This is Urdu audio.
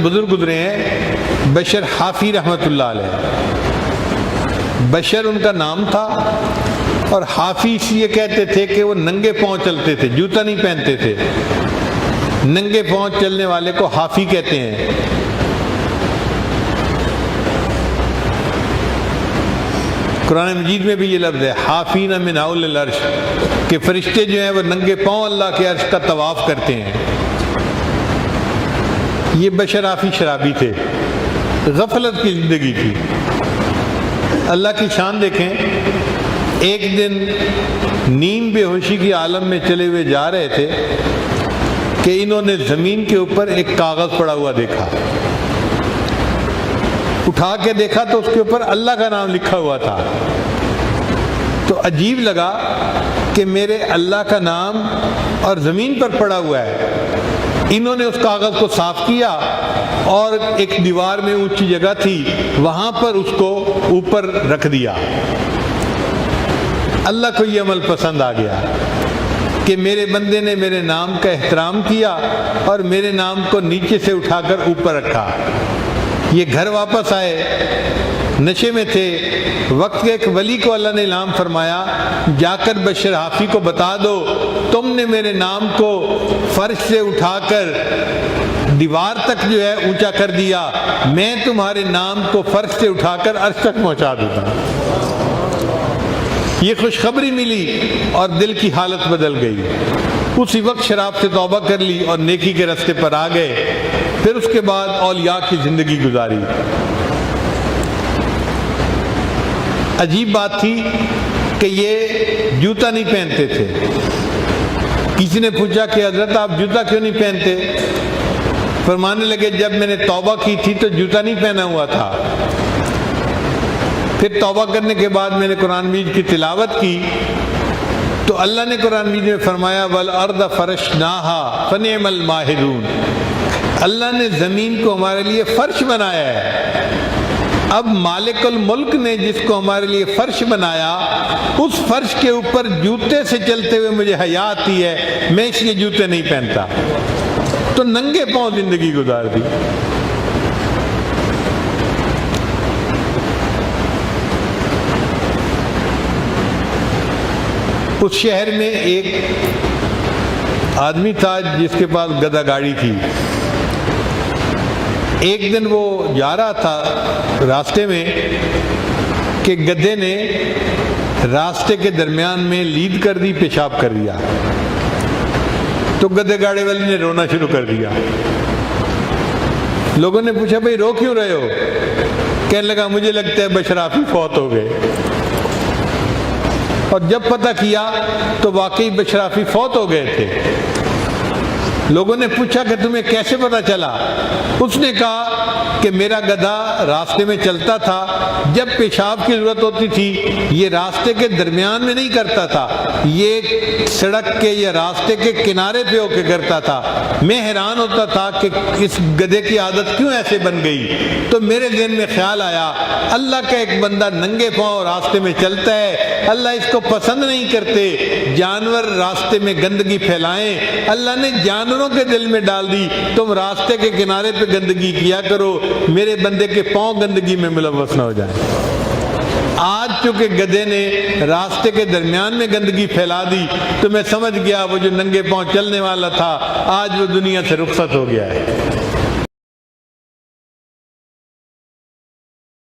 بزرگ گزرے ہیں بشر حافی رحمۃ اللہ علیہ، بشر ان کا نام تھا، اور حافی اس لیے کہتے تھے کہ وہ ننگے پاؤں چلتے تھے، جوتا نہیں پہنتے تھے، ننگے پاؤں چلنے والے کو حافی کہتے ہیں۔ قرآن مجید میں بھی یہ لفظ ہے حافین من حول العرش، کہ فرشتے جو ہیں وہ ننگے پاؤں اللہ کے عرش کا طواف کرتے ہیں۔ یہ بشر حافی شرابی تھے، غفلت کی زندگی تھی۔ اللہ کی شان دیکھیں، ایک دن نیم بے ہوشی کی عالم میں چلے ہوئے جا رہے تھے کہ انہوں نے زمین کے اوپر ایک کاغذ پڑا ہوا دیکھا، اٹھا کے دیکھا تو اس کے اوپر اللہ کا نام لکھا ہوا تھا۔ تو عجیب لگا کہ میرے اللہ کا نام اور زمین پر پڑا ہوا ہے۔ انہوں نے اس کاغذ کو صاف کیا اور ایک دیوار میں اونچی جگہ تھی وہاں پر اس کو اوپر رکھ دیا۔ اللہ کو یہ عمل پسند آ گیا کہ میرے بندے نے میرے نام کا احترام کیا اور میرے نام کو نیچے سے اٹھا کر اوپر رکھا۔ یہ گھر واپس آئے، نشے میں تھے، وقت کے ایک ولی کو اللہ نے الہام فرمایا جا کر بشر حافی کو بتا دو تم نے میرے نام کو فرش سے اٹھا کر دیوار تک جو ہے اونچا کر دیا، میں تمہارے نام کو فرش سے اٹھا کر عرش تک پہنچا دیتا۔ یہ خوشخبری ملی اور دل کی حالت بدل گئی۔ اسی وقت شراب سے توبہ کر لی اور نیکی کے راستے پر آ گئے۔ پھر اس کے بعد اولیاء کی زندگی گزاری۔ عجیب بات تھی کہ یہ جوتا نہیں پہنتے تھے۔ کسی نے پوچھا کہ حضرت آپ جوتا کیوں نہیں پہنتے؟ فرمانے لگے جب میں نے توبہ کی تھی تو جوتا نہیں پہنا ہوا تھا، پھر توبہ کرنے کے بعد میں نے قرآن مجید کی تلاوت کی تو اللہ نے قرآن مجید میں فرمایا وَالْأَرْضَ فَرَشْنَاهَا فَنِعْمَ الْمَاهِدُونَ، اللہ نے زمین کو ہمارے لیے فرش بنایا ہے۔ اب مالک الملک نے جس کو ہمارے لیے فرش بنایا، اس فرش کے اوپر جوتے سے چلتے ہوئے مجھے حیا آتی ہے، میں اس لیے جوتے نہیں پہنتا۔ تو ننگے پاؤں زندگی گزار دی۔ اس شہر میں ایک آدمی تھا جس کے پاس گدھا گاڑی تھی۔ ایک دن وہ جا رہا تھا راستے میں کہ گدھے نے راستے کے درمیان میں لید کر دی، پیشاب کر دیا۔ تو گدھے گاڑی والے نے رونا شروع کر دیا۔ لوگوں نے پوچھا بھائی رو کیوں رہے ہو؟ کہنے لگا مجھے لگتا ہے بشر حافی فوت ہو گئے۔ اور جب پتہ کیا تو واقعی بشر حافی فوت ہو گئے تھے۔ لوگوں نے پوچھا کہ تمہیں کیسے پتہ چلا؟ اس نے کہا کہ میرا گدھا راستے میں چلتا تھا، جب پیشاب کی ضرورت ہوتی تھی یہ راستے کے درمیان میں نہیں کرتا تھا، یہ سڑک کے یا راستے کے کنارے پہ ہو کے کرتا تھا۔ میں حیران ہوتا تھا کہ اس گدھے کی عادت کیوں ایسے بن گئی۔ تو میرے ذہن میں خیال آیا اللہ کا ایک بندہ ننگے پاؤں راستے میں چلتا ہے، اللہ اس کو پسند نہیں کرتے، جانور راستے میں گندگی پھیلائیں، اللہ نے جانوروں کے دل میں ڈال دی تم راستے کے کنارے پہ گندگی کیا کرو، میرے بندے کے پاؤں گندگی میں ملوث نہ ہو جائیں۔ آج چونکہ گدھے نے راستے کے درمیان میں گندگی پھیلا دی تو میں سمجھ گیا وہ جو ننگے پاؤں چلنے والا تھا آج وہ دنیا سے رخصت ہو گیا ہے۔